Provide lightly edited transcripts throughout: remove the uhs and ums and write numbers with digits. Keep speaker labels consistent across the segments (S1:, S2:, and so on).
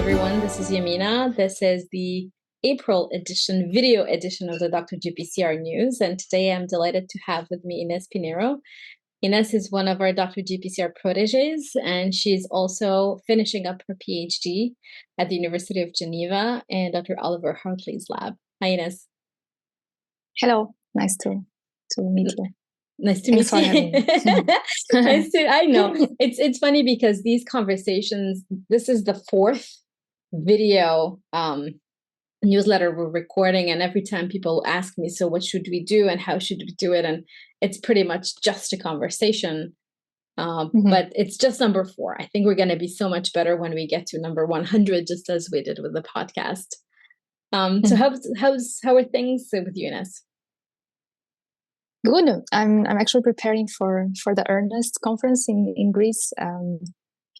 S1: everyone. This is Yamina. This is the April edition, video edition of the Dr. GPCR News. And today I'm delighted to have with me Ines Pinero. Ines is one of our Dr. GPCR proteges, and she's also finishing up her PhD at the University of Geneva in Dr. Oliver Hartley's lab. Hi, Ines.
S2: Hello. Nice to meet you.
S1: Nice to meet you. I know. It's funny because these conversations, this is the fourth video newsletter we're recording, and every time people ask me, so what should we do and how should we do it? And it's pretty much just a conversation. But it's just number 4. I think we're going to be so much better when we get to number 100, just as we did with the podcast. So how are things with you, Ines?
S2: Good. I'm actually preparing for the Earnest conference in Greece.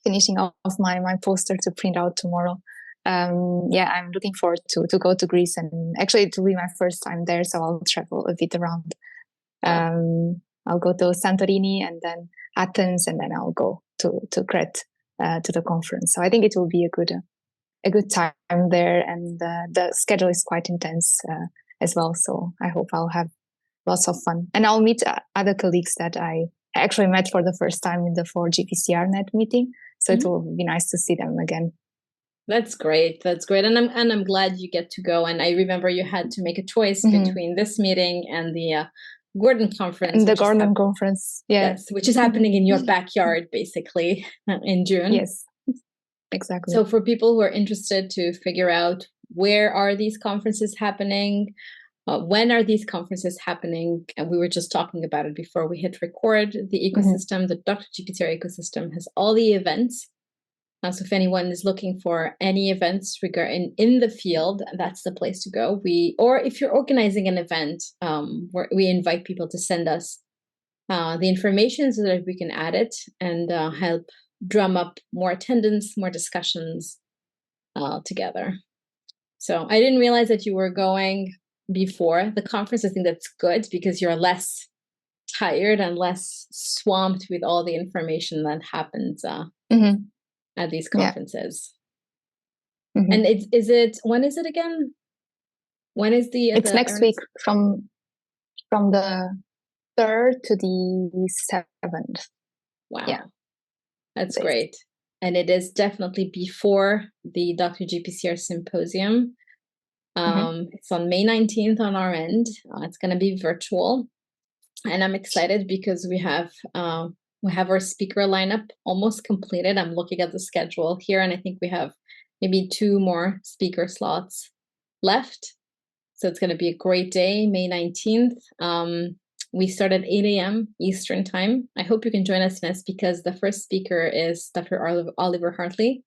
S2: Finishing off my poster to print out tomorrow. I'm looking forward to go to Greece, and actually it will be my first time there, so I'll travel a bit around. I'll go to Santorini and then Athens, and then I'll go to Crete to the conference. So I think it will be a good time there, and the schedule is quite intense as well. So I hope I'll have lots of fun, and I'll meet other colleagues that I actually met for the first time in the 4GPCR Net meeting. So it will be nice to see them again.
S1: That's great. And I'm glad you get to go. And I remember you had to make a choice between this meeting and the Gordon conference.
S2: And the Gordon conference,
S1: yes, which is happening in your backyard, basically, in June.
S2: Yes, exactly.
S1: So for people who are interested to figure out where are these conferences happening, when are these conferences happening, and we were just talking about it before we hit record, the ecosystem, the Dr. GPCR ecosystem has all the events. So if anyone is looking for any events regarding in the field, that's the place to go. Or if you're organizing an event, we invite people to send us the information so that we can add it and help drum up more attendance, more discussions together. So I didn't realize that you were going before the conference. I think that's good because you're less tired and less swamped with all the information that happens at these conferences. And when is it again? When is
S2: it's next week from the 3rd to the 7th.
S1: Wow. Yeah. That's great. And it is definitely before the Dr. GPCR symposium. It's on May 19th on our end. It's going to be virtual. And I'm excited because we have our speaker lineup almost completed. I'm looking at the schedule here, and I think we have maybe 2 more speaker slots left. So it's going to be a great day, May 19th. We start at 8 a.m. Eastern time. I hope you can join us, Ines, because the first speaker is Dr. Oliver Hartley,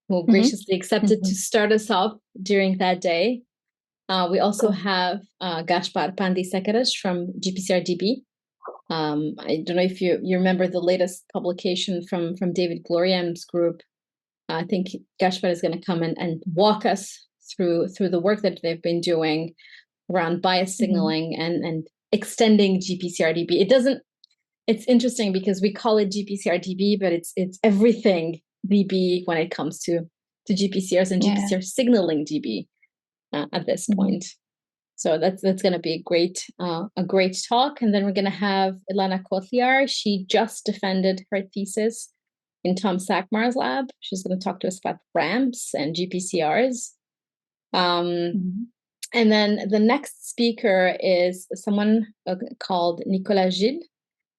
S1: who graciously accepted to start us off during that day. We also have Gaspar Pandisekaras from GPCR DB. I don't know if you remember the latest publication from David Gloriam's group. I think Gaspar is going to come and walk us through the work that they've been doing around bias signaling and extending GPCR DB. It's interesting because we call it GPCR DB, but it's everything DB when it comes to GPCRs and GPCR signaling DB at this point. So that's going to be a great talk. And then we're going to have Ilana Kotliar. She just defended her thesis in Tom Sackmar's lab. She's going to talk to us about ramps and GPCRs. And then the next speaker is someone called Nicolas Gilles.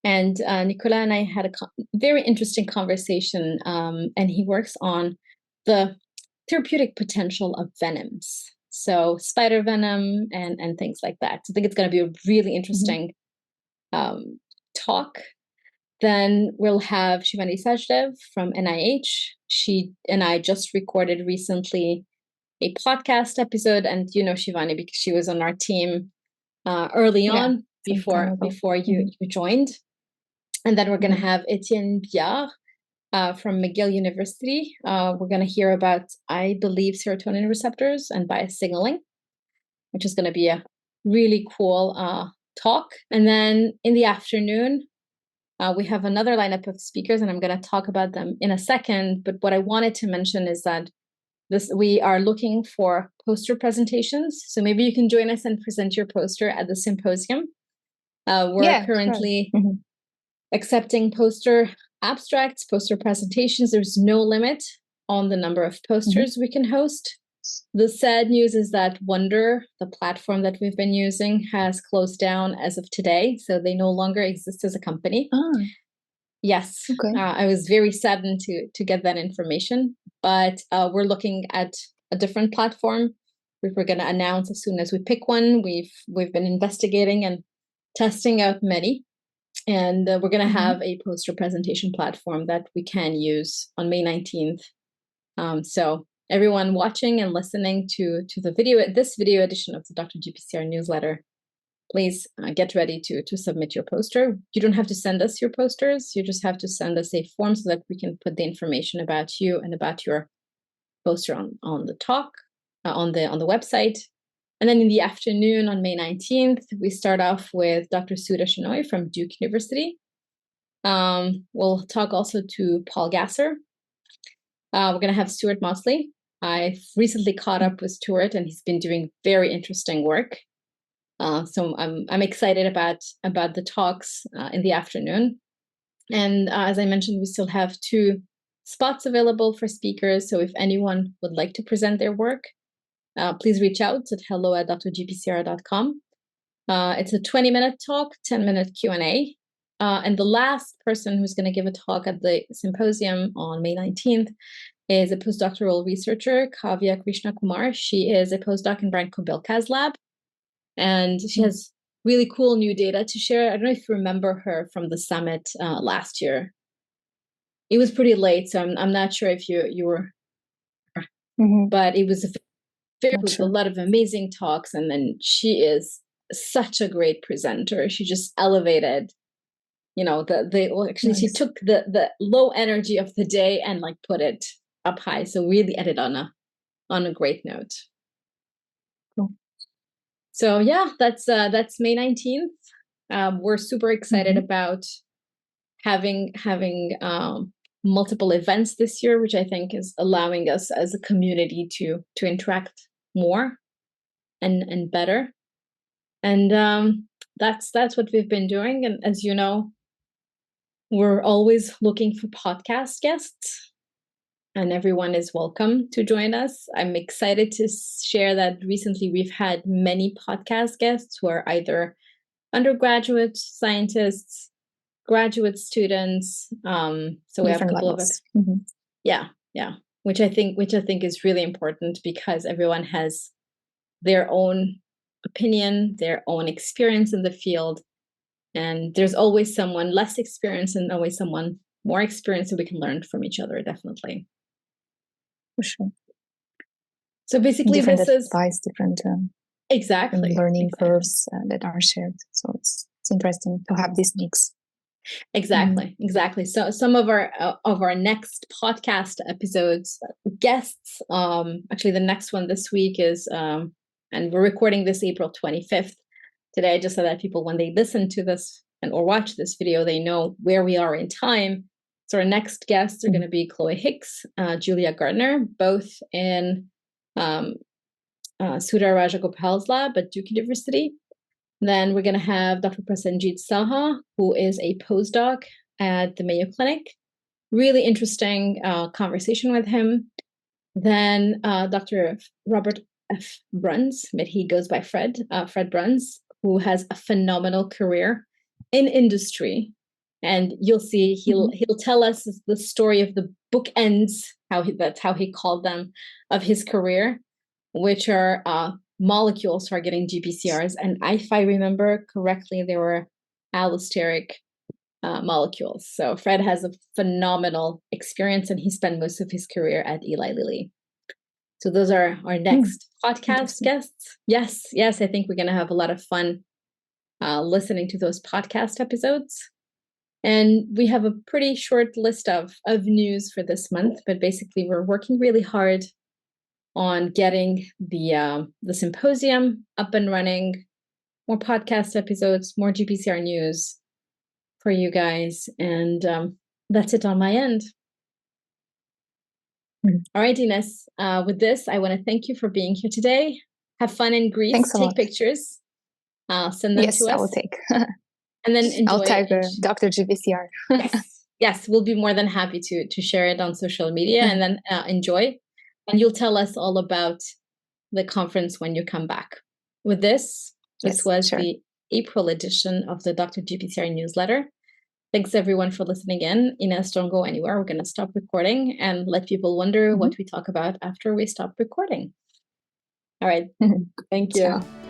S1: And Nicolas and I had a very interesting conversation, and he works on the therapeutic potential of venoms. So spider venom and things like that. So I think it's going to be a really interesting talk. Then we'll have Shivani Sajdev from NIH. She and I just recorded recently a podcast episode, and you know Shivani because she was on our team early on before you joined. And then we're going to have Etienne Biard from McGill University. We're going to hear about, I believe, serotonin receptors and bias signaling, which is going to be a really cool talk. And then in the afternoon, we have another lineup of speakers, and I'm going to talk about them in a second. But what I wanted to mention is that we are looking for poster presentations. So maybe you can join us and present your poster at the symposium. We're currently accepting poster abstracts, poster presentations. There's no limit on the number of posters we can host. The sad news is that Wonder, the platform that we've been using, has closed down as of today. So they no longer exist as a company. Yes, I was very saddened to get that information, but we're looking at a different platform. We're going to announce as soon as we pick one. We've been investigating and testing out many, and we're going to have a poster presentation platform that we can use on May 19th. So everyone watching and listening to this video edition of the Dr. GPCR newsletter, please get ready to submit your poster. You don't have to send us your posters. You just have to send us a form so that we can put the information about you and about your poster on the talk, on the website. And then in the afternoon on May 19th, we start off with Dr. Sudha Shenoy from Duke University. We'll talk also to Paul Gasser. We're going to have Stuart Mosley. I've recently caught up with Stuart, and he's been doing very interesting work. So I'm excited about the talks in the afternoon. And as I mentioned, we still have 2 spots available for speakers. So if anyone would like to present their work, please reach out at hello@drgpcr.com. It's a 20-minute talk, 10-minute Q&A. And the last person who's going to give a talk at the symposium on May 19th is a postdoctoral researcher, Kavya Krishnakumar. She is a postdoc in Brian Kobilka's lab. And she has really cool new data to share. I don't know if you remember her from the summit last year. It was pretty late, so I'm not sure if you were, but it was a lot of amazing talks. And then she is such a great presenter. She just elevated, she took the low energy of the day and like put it up high. So really ended on a great note. So yeah, that's May 19th. We're super excited about having multiple events this year, which I think is allowing us as a community to interact more and better. And that's what we've been doing. And as you know, we're always looking for podcast guests. And everyone is welcome to join us. I'm excited to share that recently we've had many podcast guests who are either undergraduate scientists, graduate students. So we have a couple levels. Which I think is really important because everyone has their own opinion, their own experience in the field, and there's always someone less experienced and always someone more experienced, so we can learn from each other. Definitely.
S2: For sure.
S1: So basically,
S2: different
S1: this is
S2: advice, different learning curves that are shared. So it's interesting to have this mix.
S1: Exactly. So some of our next podcast episodes guests, actually the next one this week is, and we're recording this April 25th today, just so that people, when they listen to this or watch this video, they know where we are in time. So our next guests are going to be Chloe Hicks, Julia Gardner, both in Sudha Rajagopal's lab at Duke University. Then we're going to have Dr. Prasenjit Saha, who is a postdoc at the Mayo Clinic. Really interesting conversation with him. Then Dr. Robert F. Bruns, but he goes by Fred Bruns, who has a phenomenal career in industry. And you'll see he'll tell us the story of the bookends, that's how he called them, of his career, which are molecules targeting GPCRs. And if I remember correctly, they were allosteric molecules. So Fred has a phenomenal experience, and he spent most of his career at Eli Lilly. So those are our next podcast guests. Yes, I think we're going to have a lot of fun listening to those podcast episodes. And we have a pretty short list of news for this month, but basically we're working really hard on getting the symposium up and running, more podcast episodes, more GPCR news for you guys. And that's it on my end. All right, Ines, with this, I want to thank you for being here today. Have fun in Greece.
S2: Thanks a
S1: Take
S2: lot.
S1: pictures. Send them
S2: Yes,
S1: to
S2: I will
S1: us.
S2: take.
S1: And then
S2: I'll
S1: enjoy.
S2: tag Dr. GPCR.
S1: Yes, yes, we'll be more than happy to share it on social media, and then enjoy. And you'll tell us all about the conference when you come back. With this, this was the April edition of the Dr. GPCR newsletter. Thanks everyone for listening in. Ines, don't go anywhere. We're going to stop recording and let people wonder what we talk about after we stop recording. All right. Thank you.
S2: Ciao.